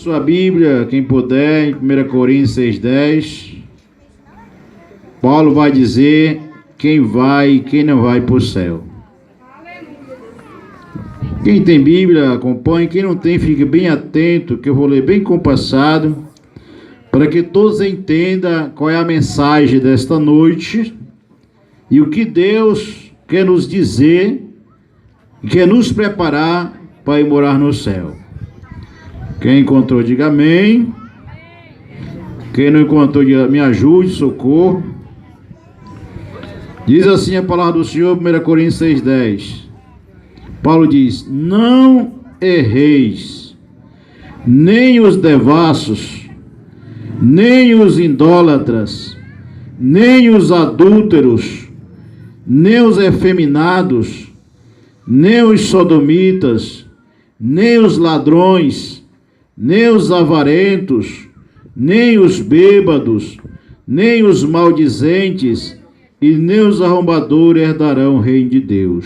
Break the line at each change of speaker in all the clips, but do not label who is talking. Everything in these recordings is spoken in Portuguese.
sua Bíblia, quem puder, em 1 Coríntios 6,10. Paulo vai dizer quem vai e quem não vai para o céu. Quem tem Bíblia, acompanhe. Quem não tem, fique bem atento, que eu vou ler bem compassado, para que todos entendam qual é a mensagem desta noite e o que Deus quer nos dizer e quer nos preparar para ir morar no céu. Quem encontrou, diga amém. Quem não encontrou, diga, me ajude, socorro. Diz assim a palavra do Senhor, 1 Coríntios 6,10. Paulo diz: não erreis, nem os devassos, nem os idólatras, nem os adúlteros, nem os efeminados, nem os sodomitas, nem os ladrões, nem os avarentos, nem os bêbados, nem os maldizentes, e nem os arrombadores herdarão o reino de Deus.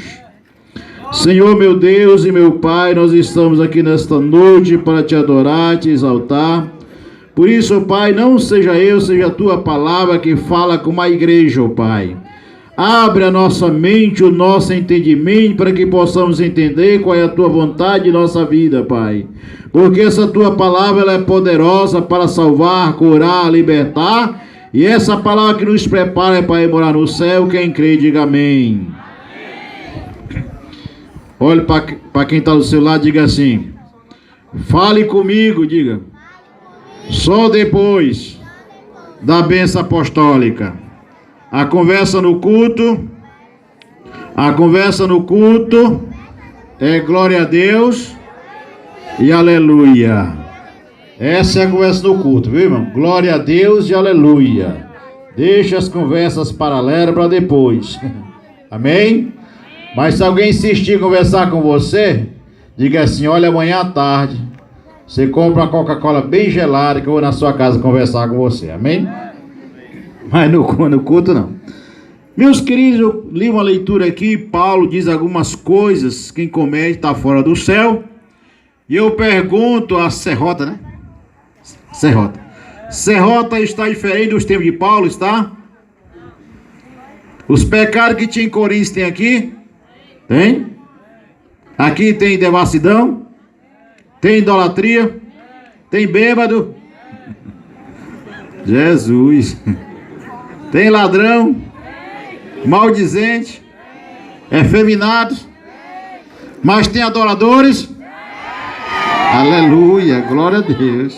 Senhor, meu Deus e meu Pai, nós estamos aqui nesta noite para te adorar, te exaltar. Por isso, Pai, não seja eu, seja a tua palavra que fala com a igreja, Pai. Abre a nossa mente, o nosso entendimento, para que possamos entender qual é a tua vontade em nossa vida, Pai. Porque essa tua palavra ela é poderosa para salvar, curar, libertar. E essa palavra que nos prepara é para ir morar no céu. Quem crê, diga amém. Olhe para quem está do seu lado, diga assim: fale comigo, diga. Só depois da bênção apostólica. A conversa no culto é glória a Deus e aleluia. Essa é a conversa no culto, viu, irmão? Glória a Deus e aleluia. Deixa as conversas paralelas para depois. Amém? Mas se alguém insistir em conversar com você, diga assim: olha, amanhã à tarde você compra uma Coca-Cola bem gelada que eu vou na sua casa conversar com você. Amém? Mas no culto não. Meus queridos, eu li uma leitura aqui. Paulo diz algumas coisas. Quem comete está fora do céu. E eu pergunto a Serrota, né? Serrota está diferente dos tempos de Paulo, está? Os pecados que tinha em Coríntios tem aqui? Tem? Aqui tem devassidão? Tem idolatria? Tem bêbado? Jesus! Tem ladrão? Maldizente? Efeminados? Mas tem adoradores? Aleluia! Glória a Deus!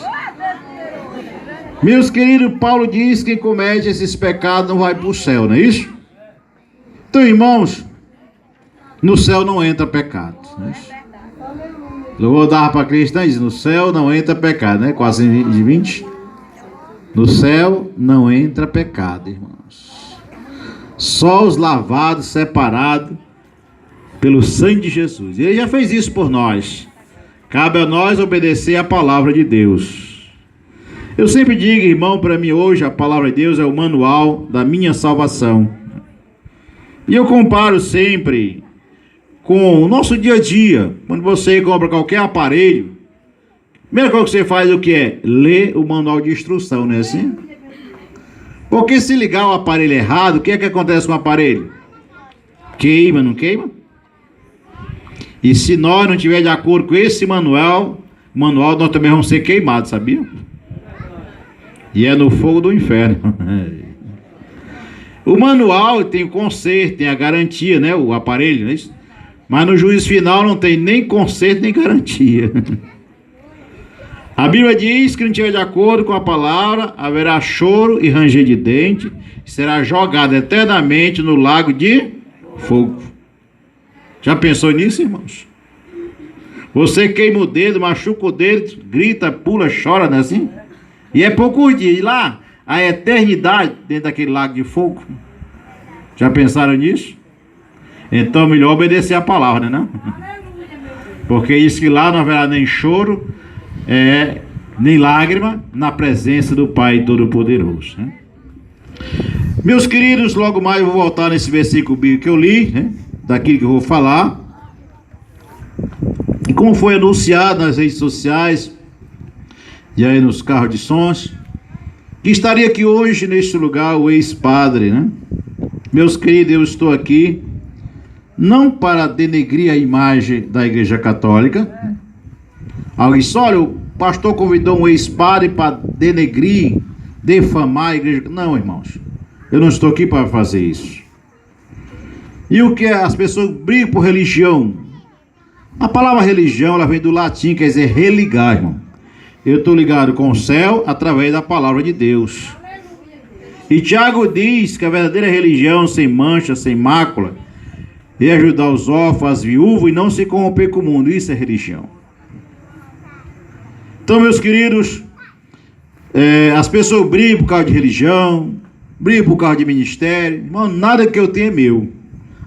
Meus queridos, Paulo diz que quem comete esses pecados não vai para o céu, não é isso? Então, irmãos, no céu não entra pecado. Não é isso? Eu vou dar para Cristo, diz: no céu não entra pecado, né? Quase 20. No céu não entra pecado, irmãos. Só os lavados, separados pelo sangue de Jesus. E ele já fez isso por nós. Cabe a nós obedecer a palavra de Deus. Eu sempre digo, irmão, para mim hoje a palavra de Deus é o manual da minha salvação. E eu comparo sempre com o nosso dia a dia. Quando você compra qualquer aparelho, a primeira coisa que você faz o que é? Ler o manual de instrução, não é assim? Porque se ligar o aparelho errado, o que é que acontece com o aparelho? Queima, não queima? E se nós não estivermos de acordo com esse manual, nós também vamos ser queimados, sabia? E é no fogo do inferno. O manual tem o conserto, tem a garantia, né? O aparelho, não é isso? Mas no juízo final não tem nem conserto nem garantia. A Bíblia diz que não estiver de acordo com a palavra, haverá choro e ranger de dente, será jogado eternamente no lago de fogo. Já pensou nisso, irmãos? Você queima o dedo, machuca o dedo, grita, pula, chora, não é assim? E é poucos dias, e lá, a eternidade dentro daquele lago de fogo. Já pensaram nisso? Então melhor obedecer a palavra, né, não? Porque diz que lá não haverá nem choro, nem lágrima, na presença do Pai Todo-Poderoso, né? Meus queridos, logo mais eu vou voltar nesse versículo bíblico que eu li, né? Daquilo que eu vou falar. E como foi anunciado nas redes sociais, e aí nos carros de sons, que estaria aqui hoje neste lugar o ex-padre, né? Meus queridos, eu estou aqui não para denegrir a imagem da Igreja Católica. Alguém disse, olha, o pastor convidou um ex-padre para denegrir, defamar a Igreja. Não, irmãos, eu não estou aqui para fazer isso. E o que é? As pessoas brigam por religião. A palavra religião, ela vem do latim, quer dizer religar, irmão. Eu estou ligado com o céu através da palavra de Deus. E Tiago diz que a verdadeira religião, sem mancha, sem mácula, é ajudar os órfãos, as viúvas e não se corromper com o mundo. Isso é religião. Então, meus queridos, as pessoas brigam por causa de religião, brigam por causa de ministério. Irmão, nada que eu tenho é meu.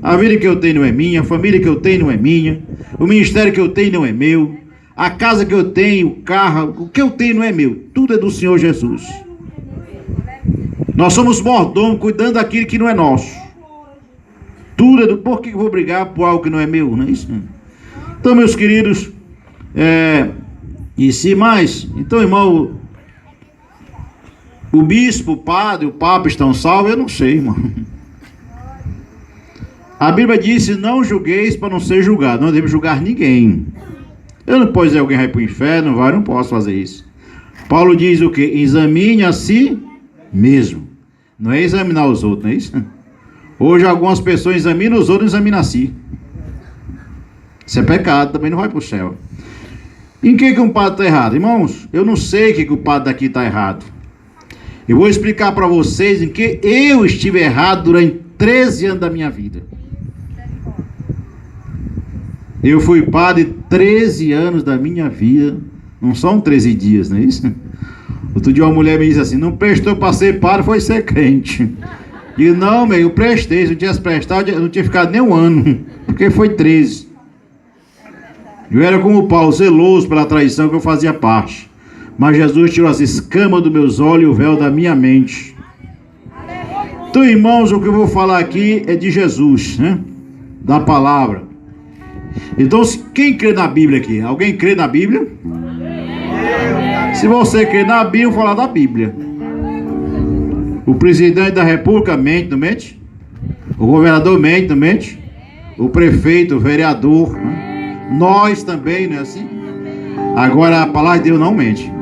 A vida que eu tenho não é minha, a família que eu tenho não é minha, o ministério que eu tenho não é meu, a casa que eu tenho, o carro, o que eu tenho não é meu. Tudo é do Senhor Jesus. Nós somos mordomos, cuidando daquilo que não é nosso. Tudo é do... Por que eu vou brigar por algo que não é meu? Não é isso? Então, meus queridos, e se mais, então, irmão, o bispo, o padre, o papa estão salvos? Eu não sei, irmão. A Bíblia disse, não julgueis para não ser julgado. Não devemos julgar ninguém. Eu não posso dizer alguém vai para o inferno, não posso fazer isso. Paulo diz o quê? Examine a si mesmo. Não é examinar os outros, não é isso? Hoje algumas pessoas examinam os outros e examinam a si. Isso é pecado, também não vai para o céu. Em que um padre está errado? Irmãos, eu não sei o que o padre daqui está errado. Eu vou explicar para vocês em que eu estive errado durante 13 anos da minha vida. Eu fui padre 13 anos da minha vida. Não são 13 dias, não é isso? Outro dia uma mulher me disse assim, não prestou para ser padre, foi ser crente. E não, meu, eu prestei. Se eu tivesse prestado, eu não tinha ficado nem um ano. Porque foi 13. Eu era como Paulo, zeloso pela traição que eu fazia parte. Mas Jesus tirou as escamas dos meus olhos e o véu da minha mente. Então, irmãos, o que eu vou falar aqui é de Jesus, né? Da palavra. Então, quem crê na Bíblia aqui? Alguém crê na Bíblia? Se você crê na Bíblia, eu vou falar da Bíblia. O presidente da República mente, não mente? O governador mente, não mente? O prefeito, o vereador, né? Nós também, não é assim? Agora, a palavra de Deus não mente.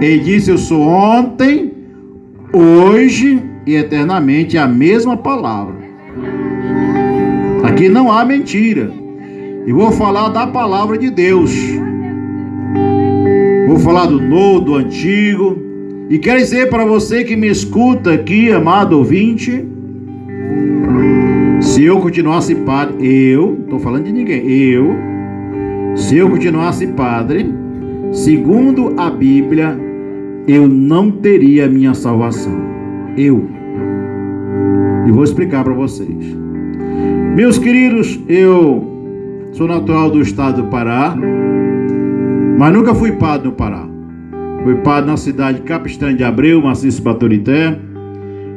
Ele disse, eu sou ontem, hoje e eternamente a mesma palavra. Aqui não há mentira. Eu vou falar da palavra de Deus. Vou falar do novo, do antigo. E quero dizer para você que me escuta aqui, amado ouvinte, se eu continuasse padre, não estou falando de ninguém, se eu continuasse padre, segundo a Bíblia, eu não teria minha salvação. E vou explicar para vocês. Meus queridos, eu sou natural do estado do Pará, mas nunca fui padre no Pará. Fui padre na cidade de Capistrano de Abreu, Maciço Baturité.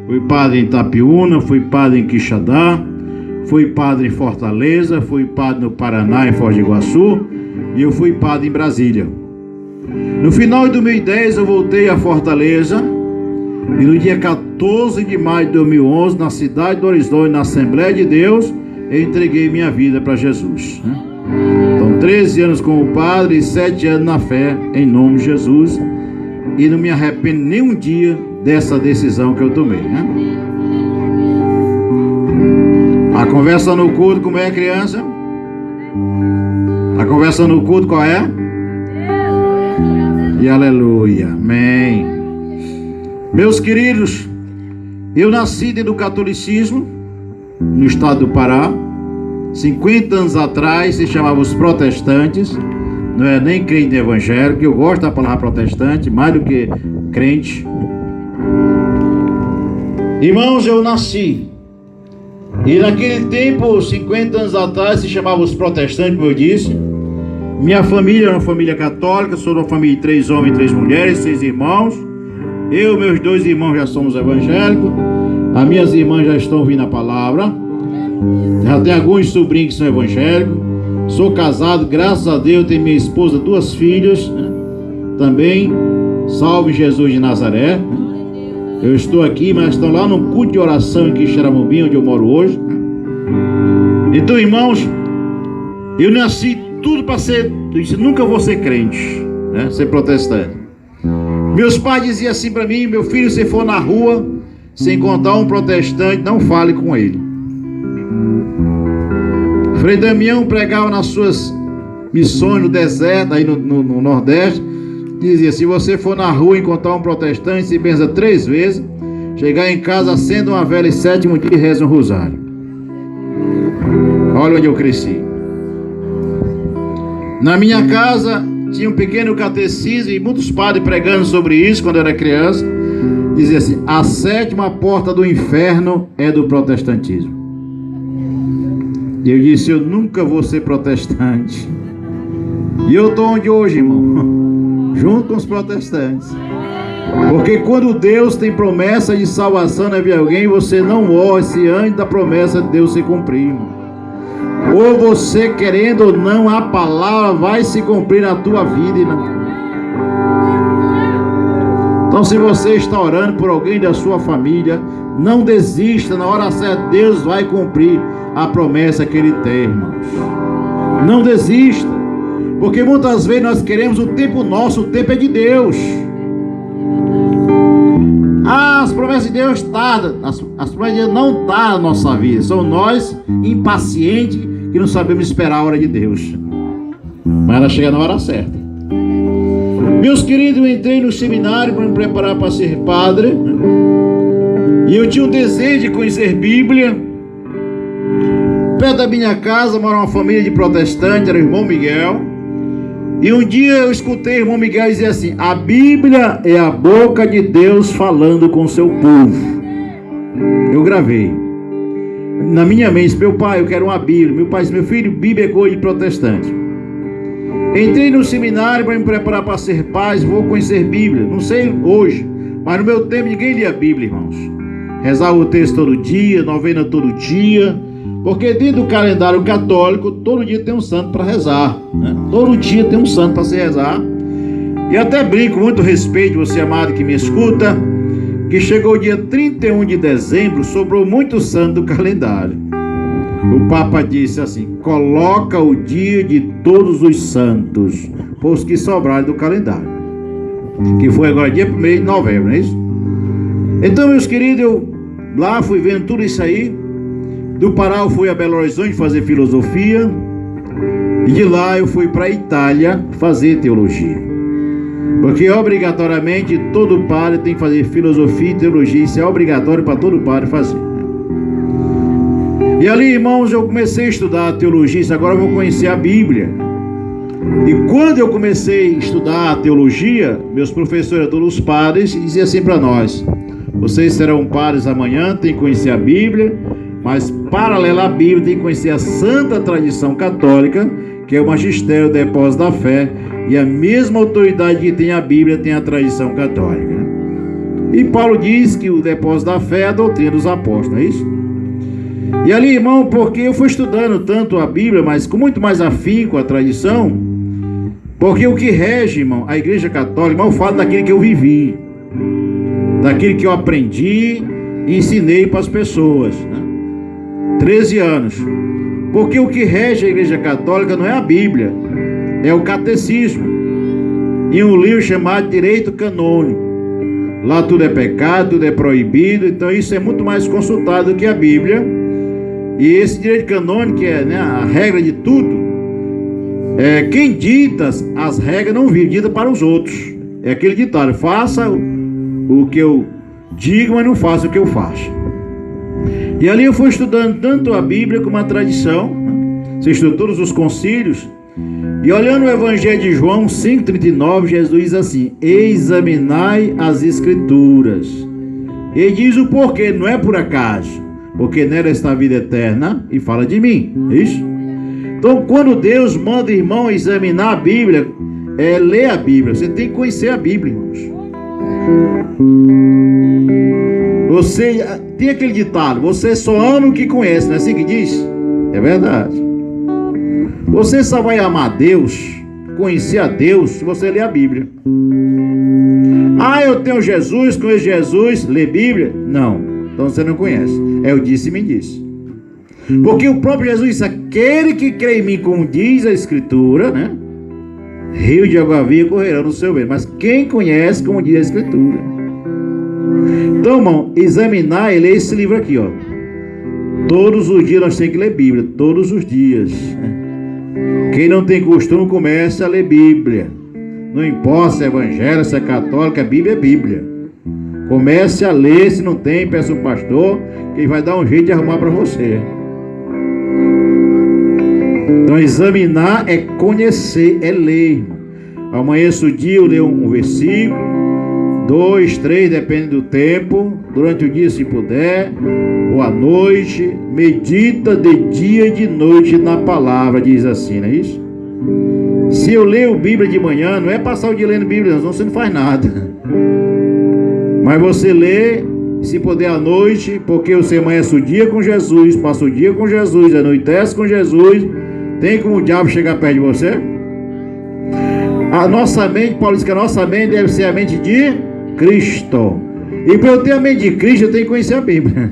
Fui padre em Itapiúna, fui padre em Quixadá. Fui padre em Fortaleza, fui padre no Paraná, em Foz do Iguaçu. E eu fui padre em Brasília. No final de 2010 eu voltei a Fortaleza. E no dia 14 de maio de 2011, na cidade do Horizonte, na Assembleia de Deus, eu entreguei minha vida para Jesus, né? Então 13 anos como padre e 7 anos na fé, em nome de Jesus. E não me arrependo nem um dia dessa decisão que eu tomei, né? A conversa no culto, como é, criança? A conversa no culto, qual é? E aleluia, amém. Meus queridos, eu nasci dentro do catolicismo, no estado do Pará. 50 anos atrás se chamava os protestantes. Não é nem crente evangélico. Eu gosto da palavra protestante mais do que crente. Irmãos, eu nasci, e naquele tempo, 50 anos atrás, se chamava os protestantes, como eu disse. Minha família era uma família católica. Sou uma família de 3 homens e 3 mulheres, 6 irmãos. Eu e meus 2 irmãos já somos evangélicos. As minhas irmãs já estão ouvindo a palavra. Já tem alguns sobrinhos que são evangélicos. Sou casado, graças a Deus, tenho minha esposa, 2 filhos, também Salve Jesus de Nazaré. Eu estou aqui, mas estão lá no culto de oração em Quixeramobim, onde eu moro hoje. Então, irmãos, eu nasci tudo para ser, eu disse, nunca vou ser crente, né? Ser protestante. Meus pais diziam assim para mim: meu filho, se for na rua, se encontrar um protestante, não fale com ele. Frei Damião pregava nas suas missões no deserto, aí no Nordeste, dizia: se você for na rua encontrar um protestante, se benza 3 vezes, chegar em casa, acenda uma vela e 7º dia reza um rosário. Olha onde eu cresci. Na minha casa tinha um pequeno catecismo e muitos padres pregando sobre isso quando eu era criança. Dizia assim: a 7ª porta do inferno é do protestantismo. E eu disse: eu nunca vou ser protestante. E eu estou onde hoje, irmão? Junto com os protestantes. Porque quando Deus tem promessa de salvação na vida de alguém, você não morre se antes da promessa de Deus se cumprir, irmão. Ou você querendo ou não, a palavra vai se cumprir na tua vida, irmão. Então, se você está orando por alguém da sua família, não desista. Na hora certa Deus vai cumprir a promessa que Ele tem, irmãos. Não desista. Porque muitas vezes nós queremos o tempo nosso, o tempo é de Deus. As promessas de Deus tardam. As promessas de Deus não tardam na nossa vida. São nós, impacientes, que não sabemos esperar a hora de Deus. Mas ela chega na hora certa. Meus queridos, eu entrei no seminário para me preparar para ser padre. E eu tinha um desejo de conhecer Bíblia. Perto da minha casa mora uma família de protestantes, era o irmão Miguel. E um dia eu escutei o irmão Miguel dizer assim: a Bíblia é a boca de Deus falando com o seu povo. Eu gravei na minha mente: meu pai, eu quero uma Bíblia. Meu pai disse: meu filho, Bíblia é coisa de protestante. Entrei no seminário para me preparar para ser padre, vou conhecer Bíblia. Não sei hoje, mas no meu tempo ninguém lia Bíblia, irmãos. Rezava o texto todo dia, novena todo dia. Porque dentro do calendário católico, todo dia tem um santo para rezar, né? Todo dia tem um santo para se rezar. E até brinco, muito respeito, você amado que me escuta, que chegou o dia 31 de dezembro, sobrou muito santo do calendário. O Papa disse assim: coloca o dia de todos os santos, os que sobraram do calendário. Que foi agora dia 1º de novembro, não é isso? Então, meus queridos, eu lá fui vendo tudo isso aí. Do Pará eu fui a Belo Horizonte fazer filosofia. E de lá eu fui para a Itália fazer teologia. Porque obrigatoriamente todo padre tem que fazer filosofia e teologia. Isso é obrigatório para todo padre fazer. E ali, irmãos, eu comecei a estudar teologia. Isso agora eu vou conhecer a Bíblia. E quando eu comecei a estudar a teologia, meus professores, todos os padres, diziam assim para nós: vocês serão padres amanhã, tem que conhecer a Bíblia. Mas, paralela à Bíblia, tem que conhecer a santa tradição católica, que é o magistério, o depósito da fé, e a mesma autoridade que tem a Bíblia tem a tradição católica. E Paulo diz que o depósito da fé é a doutrina dos apóstolos, não é isso? E ali, irmão, porque eu fui estudando tanto a Bíblia, mas com muito mais afinco a tradição, porque o que rege, irmão, a Igreja Católica, irmão, eu falo daquilo que eu vivi, daquilo que eu aprendi e ensinei para as pessoas, né? 13 anos. Porque o que rege a Igreja Católica não é a Bíblia, é o catecismo. E um livro chamado Direito Canônico. Lá tudo é pecado, tudo é proibido. Então isso é muito mais consultado do que a Bíblia. E esse direito canônico, que é, né, a regra de tudo, quem dita as regras não vive, dita para os outros. É aquele ditado: faça o que eu digo, mas não faça o que eu faço. E ali eu fui estudando tanto a Bíblia como a tradição. Você estuda todos os concílios. E olhando o Evangelho de João 5,39, Jesus diz assim: examinai as Escrituras. Ele diz o porquê, não é por acaso, porque nela está a vida eterna e fala de mim. Isso? Então, quando Deus manda irmão examinar a Bíblia, é ler a Bíblia. Você tem que conhecer a Bíblia, irmãos. Você tem aquele ditado: você só ama o que conhece, não é assim que diz? É verdade. Você só vai amar Deus conhecer a Deus se você ler a Bíblia. Ah, eu tenho Jesus, conheço Jesus, lê Bíblia? Não, então você não conhece. É o disse-me disse. Porque o próprio Jesus disse: aquele que crê em mim, como diz a Escritura, né? Rio de água viva correrá no seu meio. Mas quem conhece, como diz a Escritura? Então, irmão, examinar e ler esse livro aqui, ó. Todos os dias nós temos que ler Bíblia, todos os dias. Quem não tem costume, comece a ler Bíblia. Não importa se é evangélico, se é católico, a Bíblia é Bíblia. Comece a ler, se não tem, peça um pastor, que ele vai dar um jeito de arrumar para você. Então, examinar é conhecer, é ler. Amanheça o dia, eu leio um versículo, 2, 3, depende do tempo. Durante o dia, se puder, ou à noite, medita de dia e de noite na palavra, diz assim, não é isso? Se eu leio Bíblia de manhã, não é passar o dia lendo Bíblia, senão você não faz nada. Mas você lê, se puder à noite, porque você amanhece o dia com Jesus, passa o dia com Jesus, anoitece com Jesus. Tem como o diabo chegar perto de você? A nossa mente, Paulo diz que a nossa mente deve ser a mente de Cristo. E para eu ter a mente de Cristo, eu tenho que conhecer a Bíblia.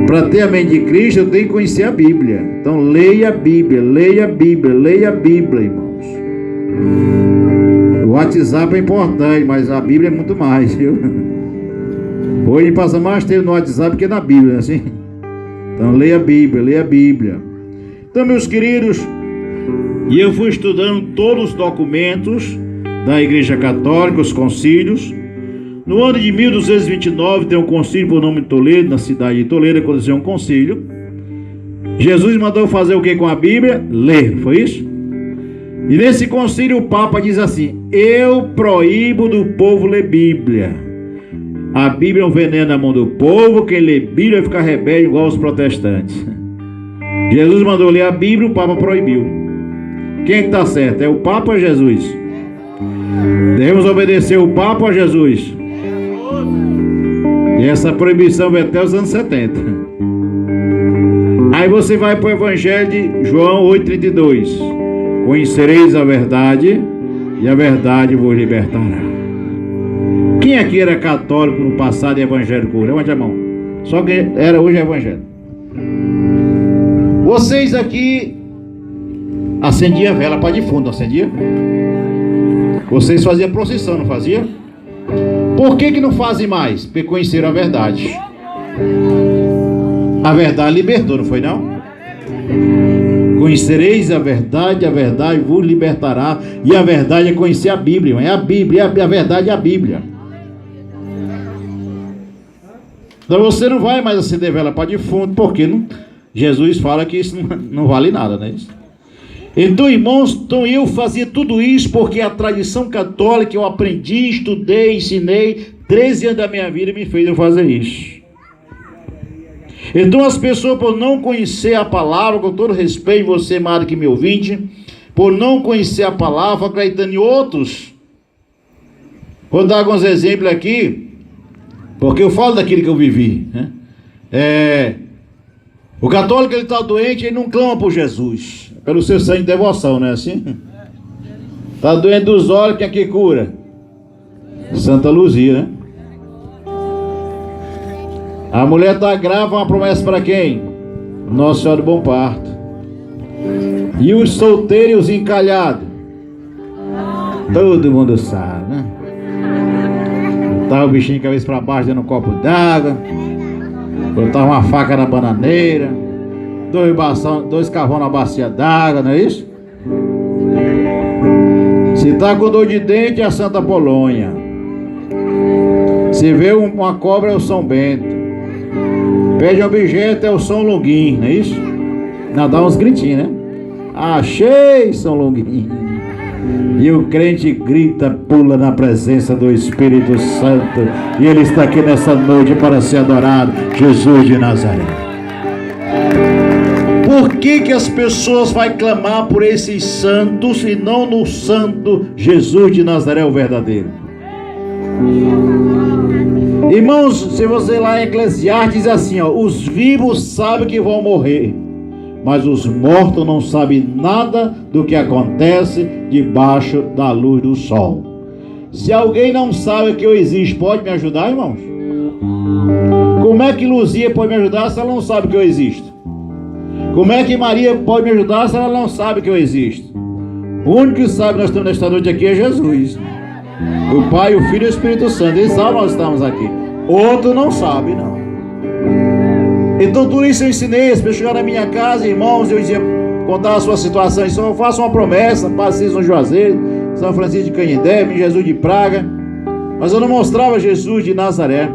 Para ter a mente de Cristo, eu tenho que conhecer a Bíblia. Então, leia a Bíblia, leia a Bíblia, leia a Bíblia, irmãos. O WhatsApp é importante, mas a Bíblia é muito mais, viu? Hoje passa mais tempo no WhatsApp que na Bíblia, assim. Então, leia a Bíblia, leia a Bíblia. Então, meus queridos, e eu fui estudando todos os documentos da Igreja Católica, os concílios. No ano de 1229 tem um concílio por nome de Toledo, na cidade de Toledo, aconteceu um concílio. Jesus mandou fazer o que com a Bíblia? Ler, foi isso? E nesse concílio o Papa diz assim: eu proíbo do povo ler Bíblia. A Bíblia é um veneno na mão do povo, quem lê Bíblia vai ficar rebelde igual os protestantes. Jesus mandou ler a Bíblia, o Papa proibiu. Quem está certo? É o Papa ou Jesus? Devemos obedecer o Papa ou Jesus? E essa proibição vai até os anos 70. Aí você vai para o Evangelho de João 8,32. Conhecereis a verdade, e a verdade vos libertará. Quem aqui era católico no passado e evangélico? Levante a mão. Só que era hoje evangélico. Vocês aqui acendiam a vela para defunto, não acendia? Vocês faziam procissão, não faziam? Por que não fazem mais? Porque conheceram a verdade. A verdade libertou, não foi não? Conhecereis a verdade vos libertará. E a verdade é conhecer a Bíblia. É a Bíblia, a verdade é a Bíblia. Então você não vai mais acender vela para defunto, porque não, Jesus fala que isso não vale nada, não é isso? Então, irmãos, então eu fazia tudo isso porque a tradição católica eu aprendi, estudei, ensinei, 13 anos da minha vida me fez eu fazer isso. Então as pessoas, por não conhecer a palavra, com todo respeito, você, amado que me ouvinte, por não conhecer a palavra, acreditando em outros. Vou dar alguns exemplos aqui, porque eu falo daquilo que eu vivi, né? O católico, ele está doente, ele não clama por Jesus, pelo seu sangue de devoção, não é assim? Está doente dos olhos, quem é que cura? Santa Luzia, né? A mulher está grávida, uma promessa para quem? Nossa Senhora do Bom Parto. E os solteiros e os encalhados? Todo mundo sabe, né? Botar o bichinho de cabeça para baixo dentro de um copo d'água, botar uma faca na bananeira, dois carvão na bacia d'água, não é isso? Se está com dor de dente, é a Santa Polônia. Se vê uma cobra, é o São Bento. Pede um objeto, é o São Longuinho, não é isso? Não, dá uns gritinhos, né? Achei, São Longuinho. E o crente grita, pula na presença do Espírito Santo. E ele está aqui nessa noite para ser adorado, Jesus de Nazaré. Por que as pessoas vão clamar por esses santos e não no santo Jesus de Nazaré, o verdadeiro? Irmãos, se você lá em Eclesiastes diz assim, ó, os vivos sabem que vão morrer, mas os mortos não sabem nada do que acontece debaixo da luz do sol. Se alguém não sabe que eu existo, pode me ajudar, irmãos? Como é que Luzia pode me ajudar se ela não sabe que eu existo? Como é que Maria pode me ajudar se ela não sabe que eu existo? O único que sabe que nós estamos nesta noite aqui é Jesus. O Pai, o Filho e o Espírito Santo. Eles sabem que nós estamos aqui. Outro não sabe, não. Então tudo isso eu ensinei. As pessoas chegaram na minha casa, irmãos, eu dizia, contar a sua situação. Então eu faço uma promessa, passei no Juazeiro, São Francisco de Canindé, Jesus de Praga. Mas eu não mostrava Jesus de Nazaré.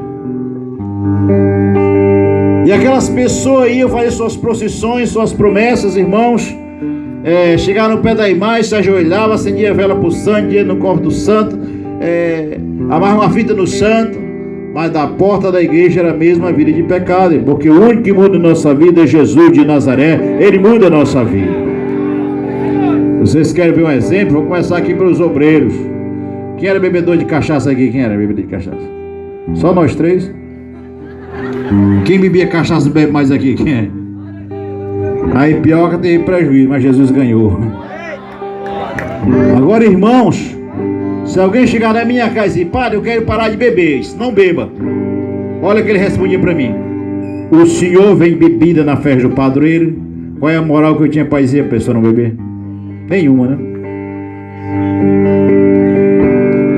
E aquelas pessoas iam fazer suas procissões, suas promessas, irmãos. Chegaram no pé da imagem, se ajoelhava, acendia a vela para o santo, ia no corpo do santo, amarra uma fita no santo, mas da porta da igreja era a mesma vida de pecado, porque o único que muda a nossa vida é Jesus de Nazaré. Ele muda a nossa vida. Vocês querem ver um exemplo? Vou começar aqui pelos obreiros. Quem era bebedor de cachaça aqui? Quem era bebedor de cachaça? Só nós três? Quem bebia cachaça bebe mais aqui? Quem é? Aí pior que teve prejuízo, mas Jesus ganhou. Agora, irmãos, se alguém chegar na minha casa e dizer, padre, eu quero parar de beber, não beba. Olha o que ele respondia para mim: o senhor vem bebida na festa do padroeiro? Qual é a moral que eu tinha para dizer a pessoa não beber? Nenhuma, né?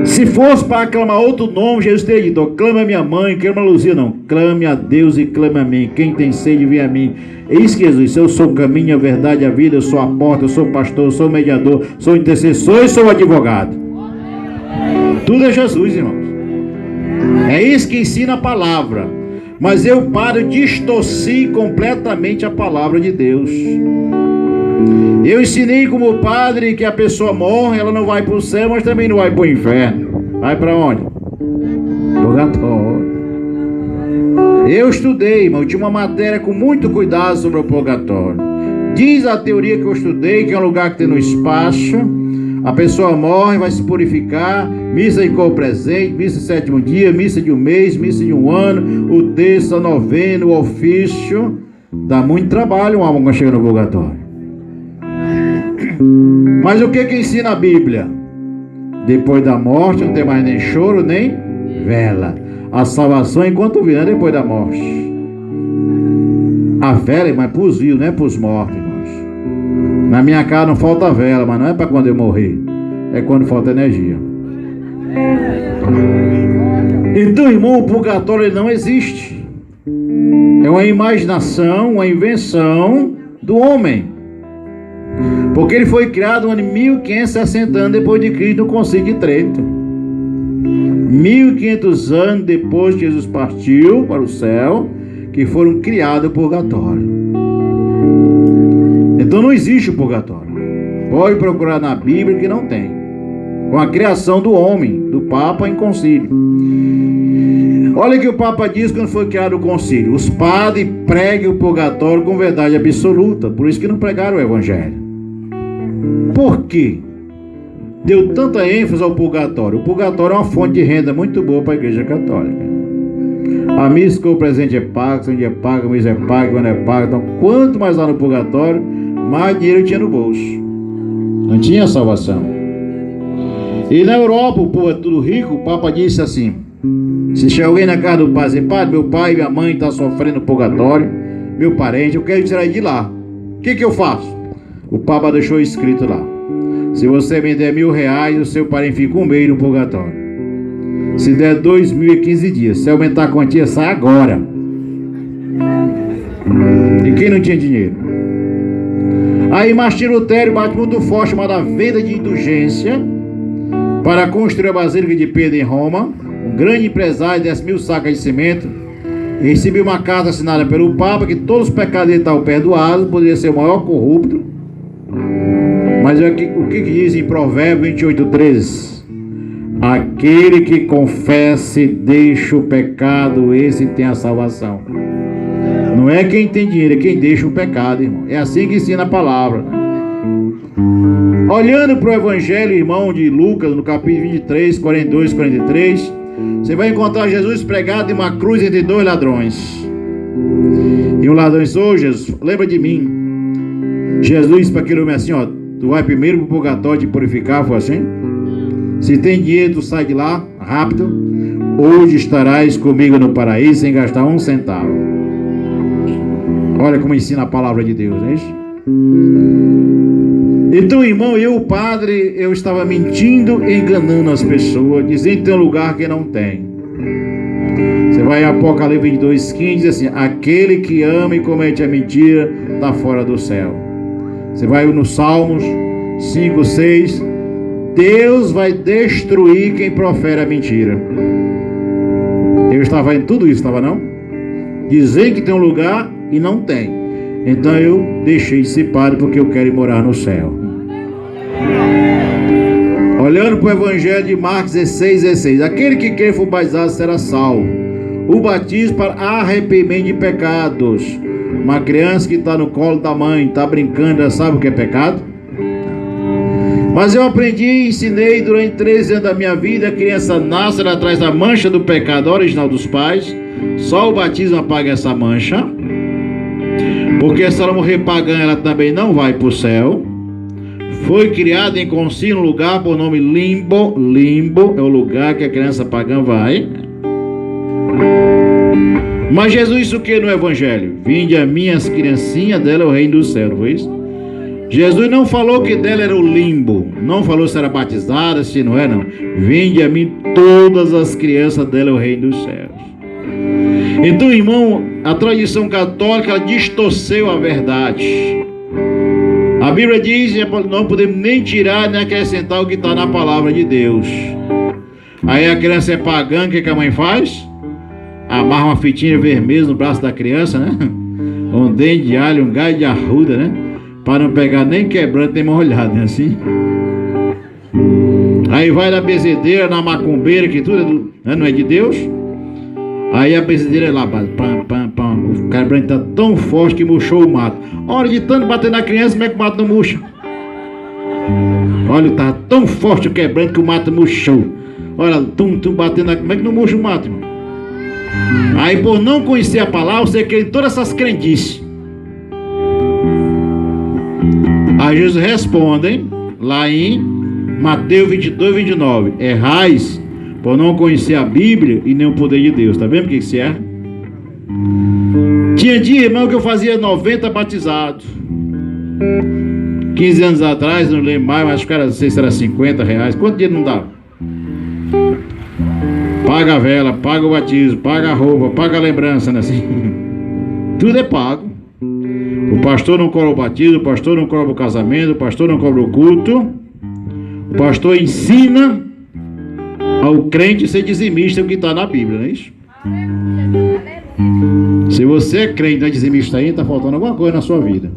Se fosse para aclamar outro nome, Jesus teria dito, clame a minha mãe, clame a Luzia. Não, clame a Deus e clame a mim. Quem tem sede, vem a mim. É isso que Jesus disse: eu sou o caminho, a verdade, a vida, eu sou a porta, eu sou o pastor, eu sou o mediador, sou o intercessor e sou o advogado. Tudo é Jesus, irmãos. É isso que ensina a palavra. Mas eu distorci completamente a palavra de Deus. Eu ensinei como padre que a pessoa morre, ela não vai para o céu, mas também não vai para o inferno. Vai para onde? Purgatório. Eu estudei, irmão, eu tinha uma matéria com muito cuidado sobre o purgatório. Diz a teoria que eu estudei que é um lugar que tem no espaço. A pessoa morre, vai se purificar, missa em corpo presente, missa de sétimo dia, missa de um mês, missa de um ano, o terço, a novena, o ofício. Dá muito trabalho uma alma quando chega no purgatório. Mas o que ensina a Bíblia? Depois da morte não tem mais nem choro, nem vela. A salvação enquanto vive, não é depois da morte. A vela é mais para os vivos, não é para os mortos, irmãos. Na minha casa não falta vela, mas não é para quando eu morrer. É quando falta energia. Então, irmão, o purgatório ele não existe. É uma imaginação, uma invenção do homem. Porque ele foi criado no ano de 1560 anos depois de Cristo, no Concílio de Trento. 1500 anos depois que Jesus partiu para o céu, que foram criados o purgatório. Então não existe o purgatório. Pode procurar na Bíblia que não tem. Com a criação do homem, do Papa em concílio. Olha o que o Papa diz quando foi criado o concílio: os padres pregam o purgatório com verdade absoluta. Por isso que não pregaram o Evangelho. Por quê? Deu tanta ênfase ao purgatório. O purgatório é uma fonte de renda muito boa para a Igreja Católica. A missa com o presente é paga, onde é paga, a missa é paga, quando é paga. Então, quanto mais lá no purgatório, mais dinheiro tinha no bolso. Não tinha salvação. E na Europa, o povo é tudo rico. O Papa disse assim: se chega alguém na casa do pai e diz, padre, meu pai e minha mãe estão sofrendo purgatório, meu parente, eu quero tirar ele de lá. O que eu faço? O Papa deixou escrito lá: se você me der R$1.000, o seu parente fica um mês no purgatório. Se der 2.015 dias, se aumentar a quantia, sai agora. E quem não tinha dinheiro? Aí Martim Lutero bate muito forte, chamada venda de indulgência, para construir a Basílica de Pedro em Roma. Um grande empresário, 10.000 sacas de cimento, recebeu uma carta assinada pelo Papa que todos os pecados dele estavam perdoados, poderia ser o maior corrupto. Mas o que diz em Provérbios 28:13? Aquele que confessa e deixa o pecado, esse tem a salvação. Não é quem tem dinheiro, é quem deixa o pecado, irmão. É assim que ensina a palavra. Olhando para o Evangelho, irmão, de Lucas, no capítulo 23, 42, 43, você vai encontrar Jesus pregado em uma cruz entre dois ladrões. E um ladrão disse: ô Jesus, lembra de mim Jesus para aquele homem assim, ó, tu vai primeiro pro purgatório te purificar, foi assim? Se tem dinheiro, tu sai de lá, rápido. Hoje estarás comigo no paraíso sem gastar um centavo. Olha como ensina a palavra de Deus, não é isso? Então, irmão, eu, padre, eu estava mentindo, enganando as pessoas, dizendo que tem um lugar que não tem. Você vai em Apocalipse 22:15, diz assim: aquele que ama e comete a mentira está fora do céu. Você vai no Salmos 5:6, Deus vai destruir quem profere a mentira. Eu estava em tudo isso, estava não? Dizer que tem um lugar e não tem. Então eu deixei de ser padre porque eu quero ir morar no céu. Olhando para o Evangelho de Marcos 16:16, aquele que quer for batizado será salvo. O batismo para arrependimento de pecados. Uma criança que está no colo da mãe, está brincando, já sabe o que é pecado? Mas eu aprendi e ensinei durante 13 anos da minha vida. A criança nasce atrás da mancha do pecado original dos pais. Só o batismo apaga essa mancha. Porque se ela morrer pagã, ela também não vai para o céu. Foi criada em consigo um lugar por nome limbo. Limbo é o lugar que a criança pagã vai. Mas Jesus isso o que no Evangelho? Vinde a mim as criancinhas, dela é o reino do céu, não foi isso? Jesus não falou que dela era o limbo. Não falou se era batizada, se não é, não. Vinde a mim todas as crianças, dela é o reino dos céus. Então, irmão, a tradição católica ela distorceu a verdade. A Bíblia diz que não podemos nem tirar nem acrescentar o que está na palavra de Deus. Aí a criança é pagã, o que a mãe faz? Amarra uma fitinha vermelha no braço da criança, né? Um dente de alho, um galho de arruda, né? Para não pegar nem quebrando nem molhado, né? Assim. Aí vai na bezedeira, na macumbeira, que tudo é não é de Deus. Aí a bezedeira é lá, pam, pam, pam. O quebrante está tão forte que murchou o mato. Hora de tanto bater na criança, como é que o mato não murcha? Olha, está tão forte o quebrante que o mato murchou. Olha, tum batendo na... Como é que não murcha o mato, irmão? Aí por não conhecer a palavra, você crê em todas essas crendices. Aí Jesus responde lá em Mateus 22:29. Errais por não conhecer a Bíblia e nem o poder de Deus. Tá vendo o que se é? Tinha dia, irmão, que eu fazia 90 batizados. 15 anos atrás, não lembro mais, mas acho que era, não sei se era R$50. Quanto dinheiro não dava? Paga a vela, paga o batismo, paga a roupa, paga a lembrança, né? Assim. Tudo é pago. O pastor não cobra o batismo, o pastor não cobra o casamento, o pastor não cobra o culto. O pastor ensina ao crente ser dizimista, o que está na Bíblia, não é isso? Se você é crente e não é dizimista aí, está faltando alguma coisa na sua vida.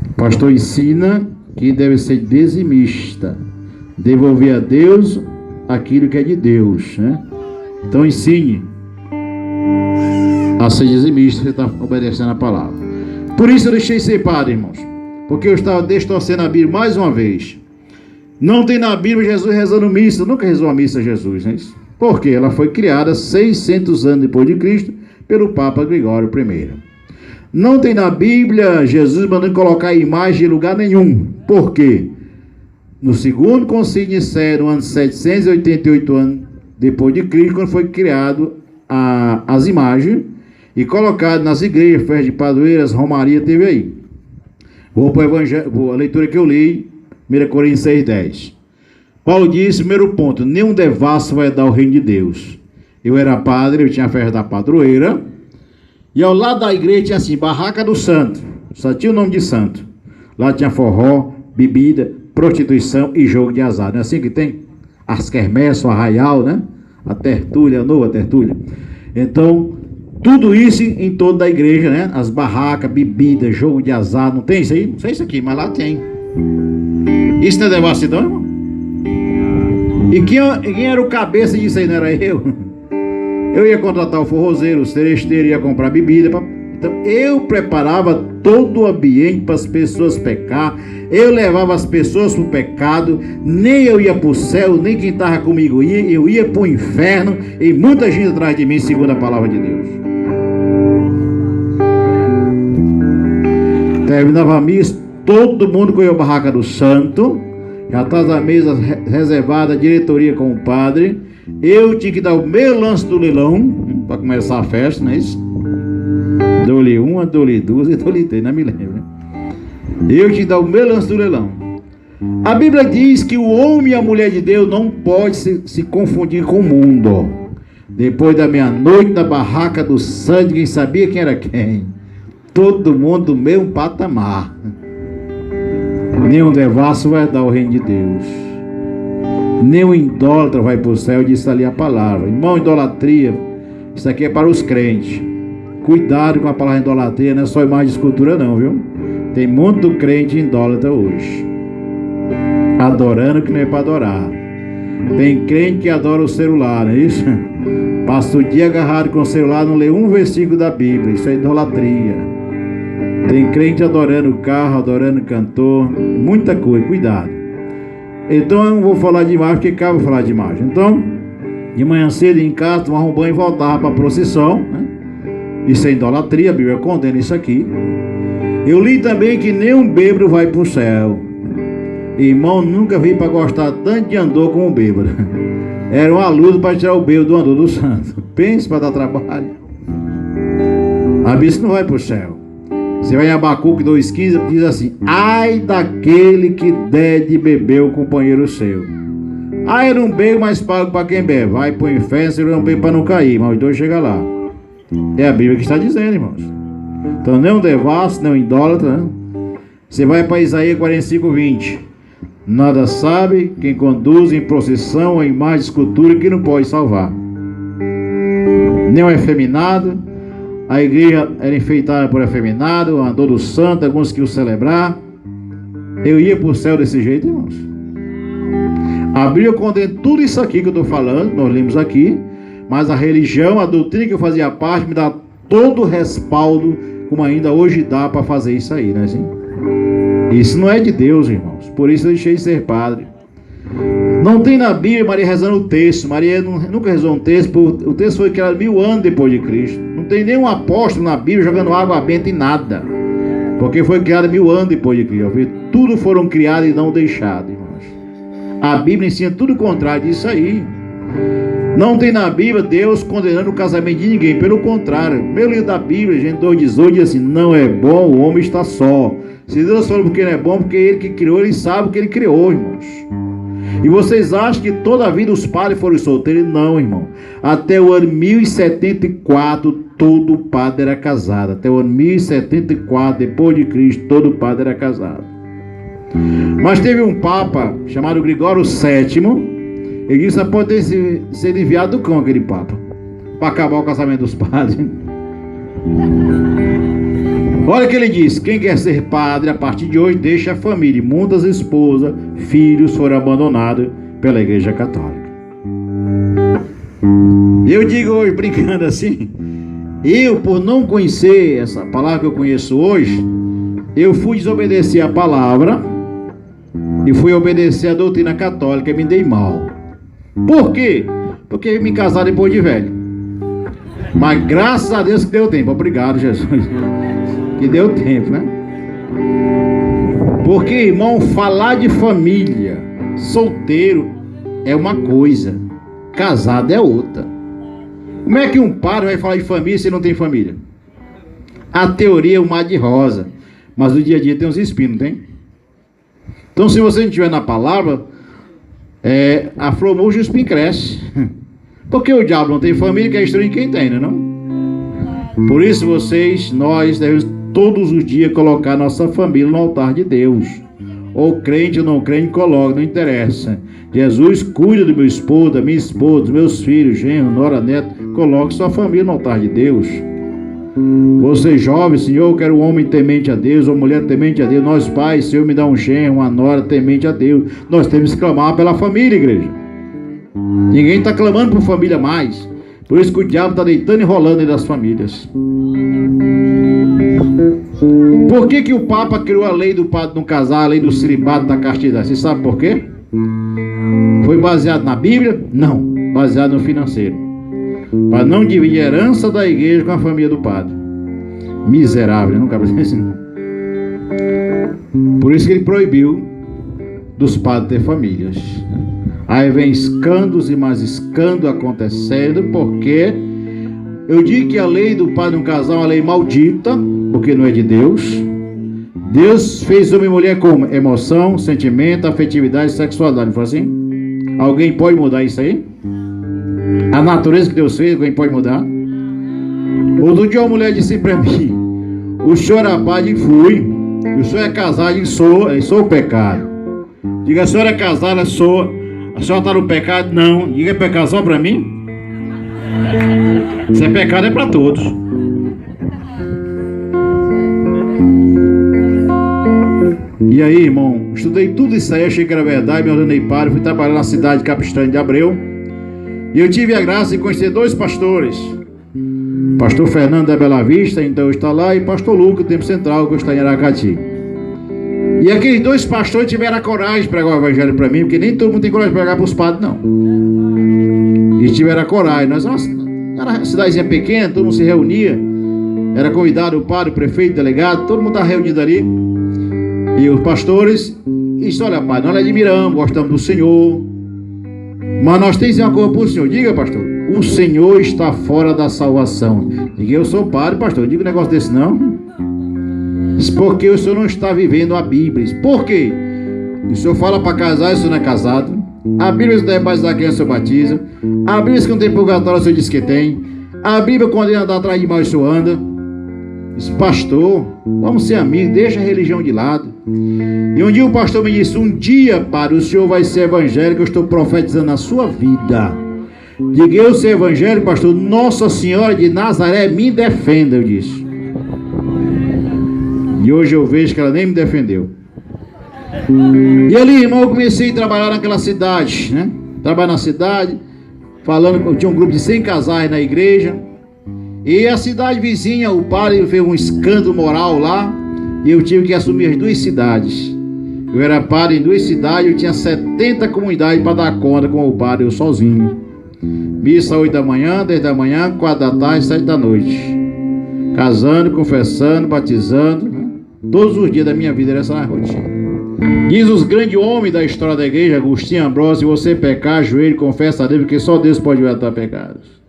O pastor ensina que deve ser dizimista, devolver a Deus aquilo que é de Deus, né? Então ensine a ser dizimista, você está obedecendo a palavra. Por isso eu deixei ser padre, irmãos, porque eu estava distorcendo a Bíblia mais uma vez. Não tem na Bíblia Jesus rezando missa. Nunca rezou a missa Jesus, não é isso? Porque ela foi criada 600 anos depois de Cristo pelo Papa Gregório I. Não tem na Bíblia Jesus mandando colocar imagem em lugar nenhum. Por quê? No segundo concílio de Nicéia, no ano 788 anos depois de Cristo, quando foi criado as imagens e colocado nas igrejas, festa de padroeiras, romaria, teve aí. Vou para o Evangelho, a leitura que eu li, 1 Coríntios 6:10. Paulo disse, primeiro ponto, nenhum devasso vai dar o reino de Deus. Eu era padre, eu tinha a festa da padroeira, e ao lado da igreja tinha assim, barraca do santo, só tinha o nome de santo. Lá tinha forró, bebida, prostituição e jogo de azar. Não é assim que tem? As quermesses, o arraial, né? A tertúlia, a nova tertúlia. Então, tudo isso em toda a igreja, né? As barracas, bebida, jogo de azar, não tem isso aí? Não sei isso aqui, mas lá tem. Isso não é devassidão, irmão? E quem era o cabeça disso aí, não era eu? Eu ia contratar o forrozeiro, o seresteiro, ia comprar bebida. Então eu preparava todo o ambiente para as pessoas pecar. Eu levava as pessoas para o pecado. Nem eu ia para o céu, nem quem estava comigo ia. Eu ia para o inferno. E muita gente atrás de mim, segundo a palavra de Deus. Terminava a missa, todo mundo correu a barraca do santo, já estava a mesa reservada, a diretoria com o padre. Eu tinha que dar o meu lance do leilão, para começar a festa, não é isso? Dou-lhe uma, dou-lhe duas e dou-lhe três, não me lembro, né? Eu tinha que dar o meu lance do leilão. A Bíblia diz que o homem e a mulher de Deus não pode se confundir com o mundo. Depois da meia-noite, na barraca do santo, quem sabia quem era quem? Todo mundo do mesmo patamar. Nenhum devasso vai dar o reino de Deus. Nenhum idólatra vai para o céu, disse ali a palavra. Irmão, idolatria, isso aqui é para os crentes. Cuidado com a palavra idolatria, não é só imagem de escultura não, viu? Tem muito crente idólatra hoje, adorando que não é para adorar. Tem crente que adora o celular, não é isso? Passa o dia agarrado com o celular, não lê um versículo da Bíblia. Isso é idolatria. Tem crente adorando carro, adorando cantor, muita coisa, cuidado. Então eu não vou falar de imagem, porque cabe falar de imagem. Então, de manhã cedo em casa, tomava um banho e voltava para a procissão, né? Isso é idolatria, a Bíblia condena isso aqui. Eu li também que nenhum bêbado vai para o céu. Irmão, nunca vi para gostar tanto de andor como um bêbado. Era uma luta para tirar o bêbado do andor do santo. Pense para dar trabalho. A Bíblia não vai para o céu. Você vai em Abacuque 2,15, diz assim: ai daquele que der de beber o companheiro seu. Ai, eu não bebo, mas pago para quem bebe. Vai para o inferno, você não bebe para não cair, mas os dois chegam lá. É a Bíblia que está dizendo, irmãos. Então, nem um devasso, nem um idólatra, né? Você vai para Isaías 45:20. Nada sabe quem conduz em procissão a imagem de escultura que não pode salvar. Nem um efeminado. A igreja era enfeitada por efeminado, o andor do santo, alguns que o celebrar. Eu ia para o céu desse jeito, irmãos. A Bíblia condena tudo isso aqui que eu estou falando, nós lemos aqui. Mas a religião, a doutrina que eu fazia parte, me dá todo o respaldo, como ainda hoje dá para fazer isso aí, né? Assim? Isso não é de Deus, irmãos. Por isso eu deixei de ser padre. Não tem na Bíblia Maria rezando o texto. Maria nunca rezou um texto. O texto foi criado 1000 anos depois de Cristo. Não tem nenhum apóstolo na Bíblia jogando água benta em nada. Porque foi criado 1000 anos depois de Cristo. Tudo foram criados e não deixados, irmãos. A Bíblia ensina tudo o contrário disso aí. Não tem na Bíblia Deus condenando o casamento de ninguém. Pelo contrário, meu livro da Bíblia, Gênesis 2,18, diz assim: não é bom o homem estar só. Se Deus falou porque não é bom, porque ele que criou, ele sabe o que ele criou, irmãos. E vocês acham que toda a vida os padres foram solteiros? Não, irmão. Até o ano 1074, todo padre era casado. Até o ano 1074, depois de Cristo, todo padre era casado. Mas teve um papa chamado Gregório VII. Ele disse que pode ter sido enviado do cão, aquele papa, para acabar o casamento dos padres. Olha o que ele disse: quem quer ser padre, a partir de hoje, deixa a família. Muitas esposas, filhos foram abandonados pela Igreja Católica. Eu digo hoje, brincando assim, eu, por não conhecer essa palavra que eu conheço hoje, eu fui desobedecer a palavra e fui obedecer a doutrina católica e me dei mal. Por quê? Porque eu me casar depois de velho. Mas graças a Deus que deu tempo. Obrigado, Jesus. Que deu tempo, né? Porque, irmão, falar de família, solteiro é uma coisa, casado é outra. Como é que um padre vai falar de família se não tem família? A teoria é um mar de rosa, mas no dia a dia tem uns espinhos, não tem? Então, se você não estiver na palavra, a flor murcha e o espinho cresce. Porque o diabo não tem família, que é estranho quem tem, não? Por isso nós devemos todos os dias colocar nossa família no altar de Deus. Ou crente ou não crente, coloca, não interessa. Jesus cuida do meu esposo, da minha esposa, dos meus filhos, genro, nora, neto. Coloque sua família no altar de Deus. Você jovem, Senhor, eu quero um homem temente a Deus, uma mulher temente a Deus. Nós pais, Senhor, me dá um genro, uma nora temente a Deus. Nós temos que clamar pela família, igreja. Ninguém está clamando por família mais. Por isso que o diabo está deitando e rolando das famílias. Por que o Papa criou a lei do padre não casar, a lei do celibato, da castidade? Você sabe por quê? Foi baseado na Bíblia? Não, baseado no financeiro. Para não dividir a herança da igreja com a família do padre. Miserável, nunca pensei assim. Por isso que ele proibiu dos padres ter famílias. Aí vem escândalos e mais escândalos acontecendo, porque eu digo que a lei do padre no casal é uma lei maldita, porque não é de Deus. Deus fez homem e mulher como? Emoção, sentimento, afetividade e sexualidade, não foi assim? Alguém pode mudar isso aí? A natureza que Deus fez, alguém pode mudar? Outro dia uma mulher disse para mim: o senhor é padre e fui, o senhor é casado e sou o pecado. Diga: a senhora é casada, sou. A senhora está no pecado? Não. Diga: é pecado só para mim? Se é pecado é para todos. E aí, irmão, estudei tudo isso aí, achei que era verdade, me ordenei padre, fui trabalhar na cidade de Capistrano de Abreu. E eu tive a graça de conhecer dois pastores. Pastor Fernando da Bela Vista, então está lá, e pastor Lucas, do Tempo Central, que está em Aracati. E aqueles dois pastores tiveram a coragem de pregar o evangelho para mim, porque nem todo mundo tem coragem de pregar para os padres, não. E tiveram a coragem. Nós era uma cidadezinha pequena, todo mundo se reunia. Era convidado o padre, o prefeito, o delegado, todo mundo estava reunido ali. E os pastores, isso, olha, pai, nós admiramos, gostamos do Senhor, mas nós temos uma coisa para o Senhor. Diga, pastor: o Senhor está fora da salvação. Diga: eu sou padre, pastor, não diga um negócio desse não. Porque o senhor não está vivendo a Bíblia. Por quê? O senhor fala para casar e o senhor não é casado. A Bíblia diz que deve batizar criança, o senhor batiza. A Bíblia diz que não tem purgatório, o senhor diz que tem. A Bíblia, quando ele andar atrás de mal, o senhor anda. Diz: pastor, vamos ser amigos, deixa a religião de lado. E um dia o pastor me disse: um dia, para o senhor vai ser evangélico, eu estou profetizando a sua vida. Diga: eu ser evangélico, pastor, Nossa Senhora de Nazaré me defenda, eu disse. E hoje eu vejo que ela nem me defendeu. E ali, irmão, eu comecei a trabalhar naquela cidade, né? Trabalhar na cidade, falando que eu tinha um grupo de 100 casais na igreja. E a cidade vizinha, o padre fez um escândalo moral lá, e eu tive que assumir as duas cidades. Eu era padre em duas cidades, eu tinha 70 comunidades para dar conta com o padre, eu sozinho. Missa 8 da manhã, 10 da manhã, 4 da tarde, 7 da noite. Casando, confessando, batizando, né? Todos os dias da minha vida era essa rotina. Diz os grandes homens da história da igreja, Agostinho Ambrósio: se você pecar, ajoelhe, confessa a Deus, porque só Deus pode perdoar pecados.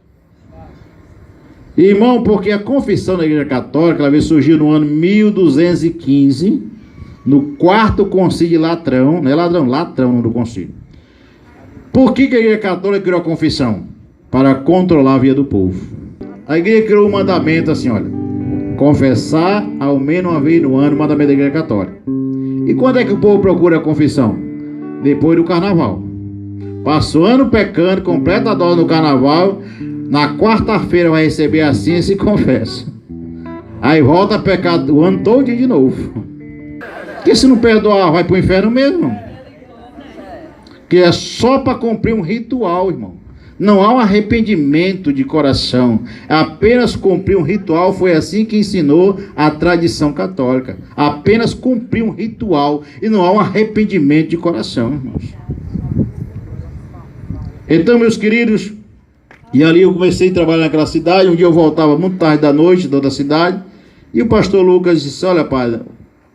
Irmão, porque a confissão da igreja católica, ela veio surgir no ano 1215, no 4º concílio de Latrão. Não é ladrão, Latrão do concílio. Por que a igreja católica criou a confissão? Para controlar a vida do povo. A igreja criou um mandamento assim, olha: confessar ao menos uma vez no ano, o mandamento da igreja católica. E quando é que o povo procura a confissão? Depois do carnaval. Passou ano pecando, completa a dose no carnaval, na quarta-feira vai receber a ciência e confessa. Aí volta a pecar o ano todo de novo. Porque se não perdoar, vai para o inferno mesmo. Que é só para cumprir um ritual, irmão. Não há um arrependimento de coração. Apenas cumprir um ritual. Foi assim que ensinou a tradição católica. Apenas cumprir um ritual. E não há um arrependimento de coração, irmãos. Então, meus queridos, e ali eu comecei a trabalhar naquela cidade. Um dia eu voltava muito tarde da noite da outra cidade. E o pastor Lucas disse: olha, pai,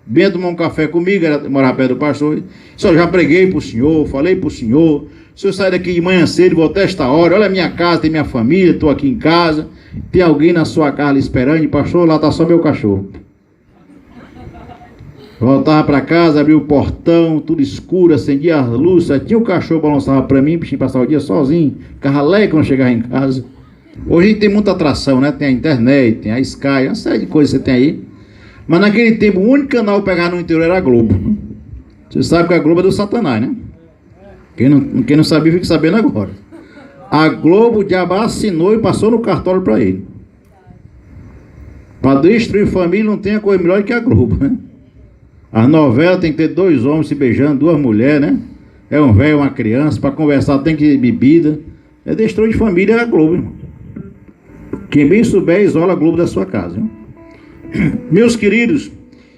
vem tomar um café comigo. Era morar perto do pastor. Disse: eu já preguei para o senhor, falei para o senhor. Se eu sair daqui de manhã cedo, vou até esta hora. Olha a minha casa, tem minha família, estou aqui em casa. Tem alguém na sua casa esperando. E pastor, lá está só meu cachorro. Voltava para casa, abria o portão, tudo escuro, acendia as luzes. Tinha o cachorro balançava para mim, o bichinho passava o dia sozinho. Ficava alegre quando chegava em casa. Hoje a gente tem muita atração, né? Tem a internet, tem a Sky, uma série de coisas que você tem aí. Mas naquele tempo, o único canal que pegava no interior era a Globo. Você sabe que a Globo é do Satanás, né? Quem não sabia, fica sabendo agora. A Globo, o diabo assinou e passou no cartório para ele. Para destruir família não tem a coisa melhor que a Globo, né? As novelas tem que ter 2 homens se beijando, 2 mulheres, né? É um velho, uma criança, para conversar tem que ter bebida. É destruir de família, é a Globo, irmão. Quem bem souber, isola a Globo da sua casa, hein? Meus queridos,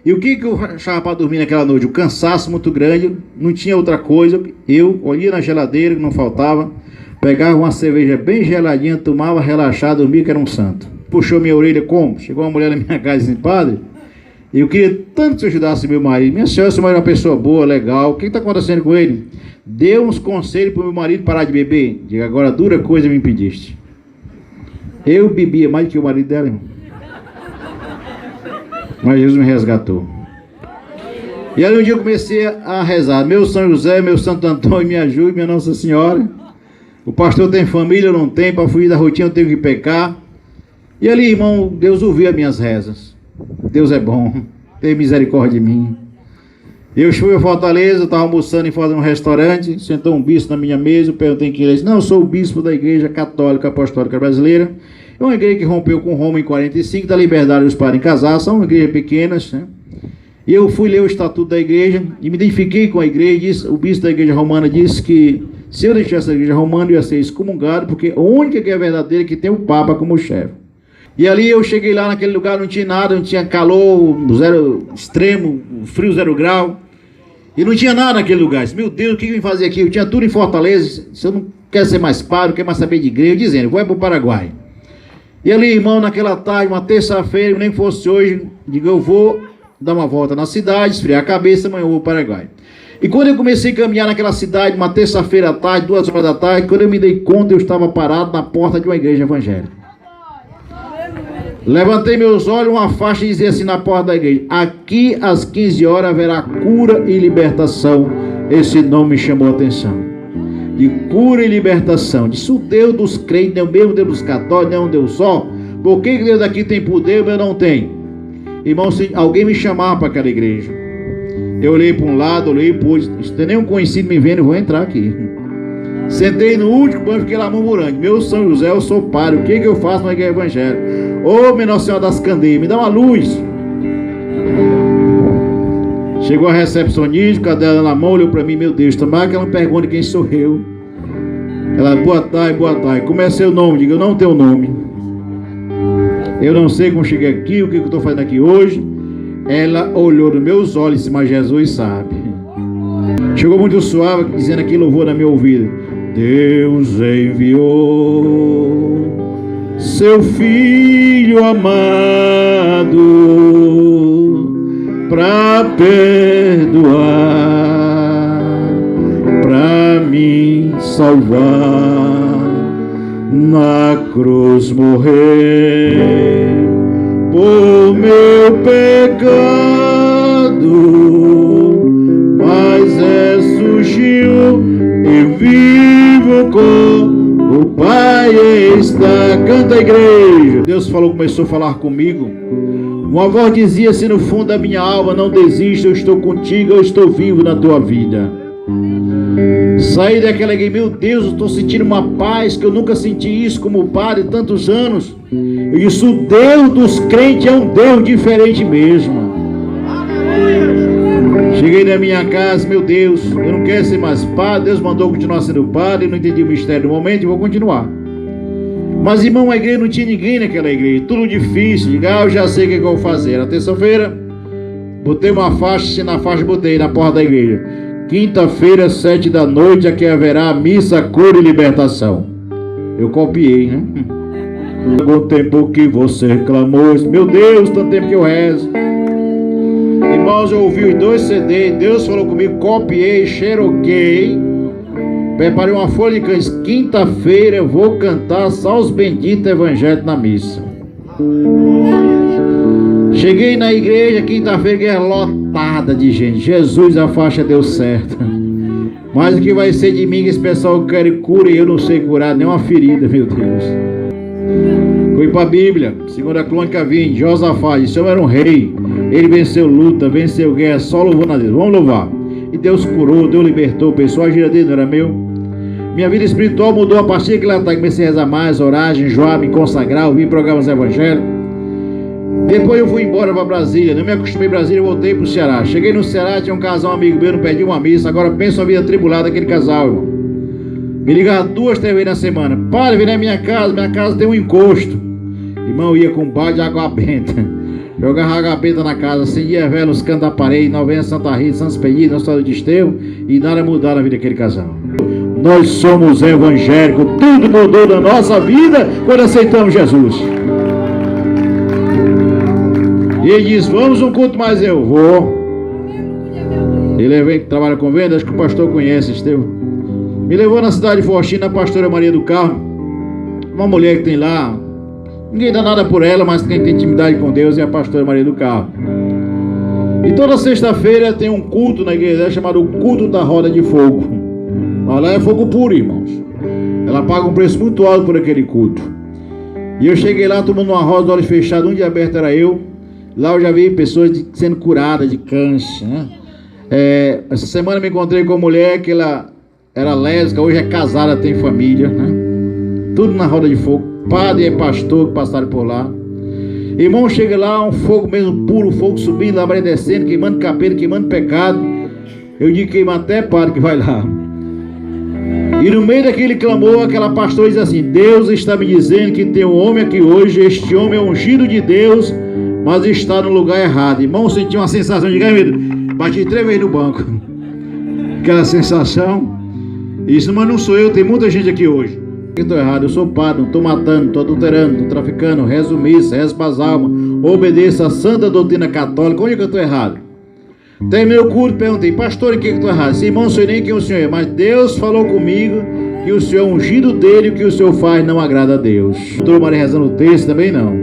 e o que eu achava para dormir naquela noite? O cansaço muito grande, não tinha outra coisa. Eu olhia na geladeira, que não faltava, pegava uma cerveja bem geladinha, tomava, relaxado, dormia, que era um santo. Puxou minha orelha, como? Chegou uma mulher na minha casa e disse: padre, Eu queria tanto que você ajudasse meu marido. Minha senhora, seu marido é uma pessoa boa, legal. O que está acontecendo com ele? Dê uns conselhos para o meu marido parar de beber. Diga, agora dura coisa me impediste. Eu bebia mais do que o marido dela, irmão. Mas Jesus me resgatou. E aí um dia eu comecei a rezar. Meu São José, meu Santo Antônio, me ajude, minha Nossa Senhora. O pastor tem família, eu não tenho. Para fugir da rotina eu tenho que pecar. E ali, irmão, Deus ouviu as minhas rezas. Deus é bom, tem misericórdia de mim. Eu fui a Fortaleza, estava almoçando em fora de um restaurante, sentou um bispo na minha mesa, eu perguntei quem ele disse, não, eu sou o bispo da Igreja Católica Apostólica Brasileira. É uma igreja que rompeu com Roma em 45, da liberdade dos padres em casar, são igrejas pequenas, né? E eu fui ler o estatuto da igreja e me identifiquei com a igreja. O bispo da igreja romana disse que se eu deixasse a igreja romana eu ia ser excomungado, porque a única que é verdadeira é que tem o Papa como chefe. E ali eu cheguei lá naquele lugar, não tinha nada, não tinha calor, zero extremo, frio 0 grau. E não tinha nada naquele lugar. Eu disse, meu Deus, o que eu vim fazer aqui? Eu tinha tudo em Fortaleza, se eu não quero ser mais padre, não quero mais saber de igreja, dizendo, vou para o Paraguai. E ali, irmão, naquela tarde, uma terça-feira, nem fosse hoje, digo, eu vou dar uma volta na cidade, esfriar a cabeça, amanhã eu vou para o Paraguai. E quando eu comecei a caminhar naquela cidade, uma terça-feira à tarde, 2 horas da tarde, quando eu me dei conta, eu estava parado na porta de uma igreja evangélica. Levantei meus olhos, uma faixa dizia assim na porta da igreja, aqui às 15 horas haverá cura e libertação. Esse nome me chamou a atenção. De cura e libertação. Disse, o Deus dos crentes, não é o mesmo Deus dos católicos, não é um Deus só. Por que Deus aqui tem poder, mas não tem? Irmão, se alguém me chamava para aquela igreja, eu olhei para um lado, olhei para o outro, se tem nenhum conhecido me vendo, eu vou entrar aqui. Sentei no último banco, fiquei lá murmurando, meu São José, eu sou padre, o que eu faço na igreja evangélica? Ô, minha Nossa Senhora das Candeias, me dá uma luz. Chegou a recepcionista, com a dela na mão, olhou para mim, meu Deus, tomara que ela me pergunte quem sou eu. Ela, boa tarde, boa tarde. Como é seu nome? Diga, eu não tenho nome. Eu não sei como cheguei aqui, o que eu estou fazendo aqui hoje. Ela olhou nos meus olhos e disse, mas Jesus sabe. Chegou muito suave, dizendo aqui louvor na minha ouvida. Deus enviou seu Filho amado para perdoar, para me salvar, na cruz morrer por meu pecado, mas ressurgiu e vivo com o Pai está. Canta a igreja. Deus falou, começou a falar comigo. Uma voz dizia assim no fundo da minha alma, não desista, eu estou contigo, eu estou vivo na tua vida. Saí daquela igreja, meu Deus, eu estou sentindo uma paz que eu nunca senti isso como padre, tantos anos. Eu disse, o Deus dos crentes é um Deus diferente mesmo. Cheguei na minha casa, meu Deus, eu não quero ser mais padre, Deus mandou continuar sendo padre, eu não entendi o mistério no momento e vou continuar. Mas, irmão, a igreja não tinha ninguém naquela igreja, tudo difícil. Diga, eu já sei o que eu vou fazer. Na terça-feira, botei uma faixa, na faixa botei na porta da igreja. Quinta-feira, 7 da noite, aqui haverá missa, cura e libertação. Eu copiei, né? Algum tempo que você clamou, meu Deus, tanto tempo que eu rezo. Irmãos, eu ouvi os 2 CDs, Deus falou comigo, copiei, xeroquei. Preparei uma folha de cães. Quinta-feira eu vou cantar só os benditos evangélicos na missa. Cheguei na igreja, quinta-feira, que é lotada de gente. Jesus, a faixa deu certo. Mas o que vai ser de mim, que esse pessoal quer cura e eu não sei curar nenhuma ferida, meu Deus. Fui para a Bíblia, 2 Crônica 20, Josafá, esse homem era um rei. Ele venceu luta, venceu guerra, só louvando a Deus. Vamos louvar. E Deus curou, Deus libertou, o pessoal, a gira dele não era meu. Minha vida espiritual mudou a partir daquele ataque. Comecei a rezar mais, orar, jejuar, me consagrar, ouvir programas evangélicos. Depois eu fui embora para Brasília. Não me acostumei em Brasília, eu voltei para o Ceará. Cheguei no Ceará, tinha um casal, um amigo meu, não perdi uma missa. Agora pensa a vida tribulada daquele casal, irmão. Me ligava 2, 3 vezes na semana. Para, vem na minha casa tem um encosto. Irmão, ia com um balde de água benta. Jogava água benta na casa, acendia vela nos cantos da parede, novena Santa Rita, Santos Expedito, Nossa Senhora do Desterro, e nada mudar na vida daquele casal. Nós somos evangélicos, tudo mudou na nossa vida quando aceitamos Jesus. E ele diz, vamos um culto, mas eu vou. Ele vem que trabalha com venda, acho que o pastor conhece, Estevão. Me levou na cidade de Faustina, a pastora Maria do Carmo. Uma mulher que tem lá, ninguém dá nada por ela, mas quem tem intimidade com Deus é a pastora Maria do Carmo. E toda sexta-feira tem um culto na igreja chamado Culto da Roda de Fogo. Mas lá é fogo puro, irmãos. Ela paga um preço muito alto por aquele culto. E eu cheguei lá tomando uma rosa de olhos fechados, um dia aberto era eu. Lá eu já vi pessoas sendo curadas de câncer, né? Essa semana eu me encontrei com uma mulher que ela era lésbica, hoje é casada, tem família, né? Tudo na roda de fogo. Padre e pastor que passaram por lá. Irmão, chega lá, um fogo mesmo puro, fogo subindo, labareda descendo, queimando capeta, queimando pecado. Eu digo queimar até padre que vai lá. E no meio daquele clamor, aquela pastora diz assim: Deus está me dizendo que tem um homem aqui hoje, este homem é ungido de Deus, mas está no lugar errado. Irmão, senti uma sensação de medo. Bati 3 vezes no banco. Aquela sensação. Isso, mas não sou eu, tem muita gente aqui hoje. Eu estou errado, eu sou padre, não estou matando, não estou adulterando, não estou traficando, rezo missa, rezo para as almas, obedeço a santa doutrina católica. Onde é que eu estou errado? Terminei o culto, perguntei, pastor, em que eu estou errado? Esse irmão, não sei nem quem o senhor é, mas Deus falou comigo que o senhor é ungido dele e o que o senhor faz não agrada a Deus. Doutor Maria rezando o texto, também não.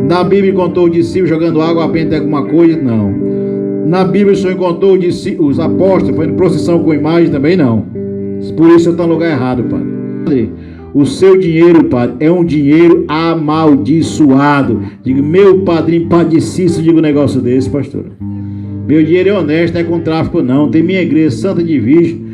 Na Bíblia contou o discípulo jogando água apenas alguma coisa, não. Na Bíblia o senhor encontrou os apóstolos fazendo procissão com imagem, também não. Por isso eu estou no lugar errado, padre. O seu dinheiro, padre, é um dinheiro amaldiçoado. Digo, meu padrinho padecíssimo, digo um negócio desse, pastor. Meu dinheiro é honesto, não é com tráfico não. Tem minha igreja Santa de Virgem,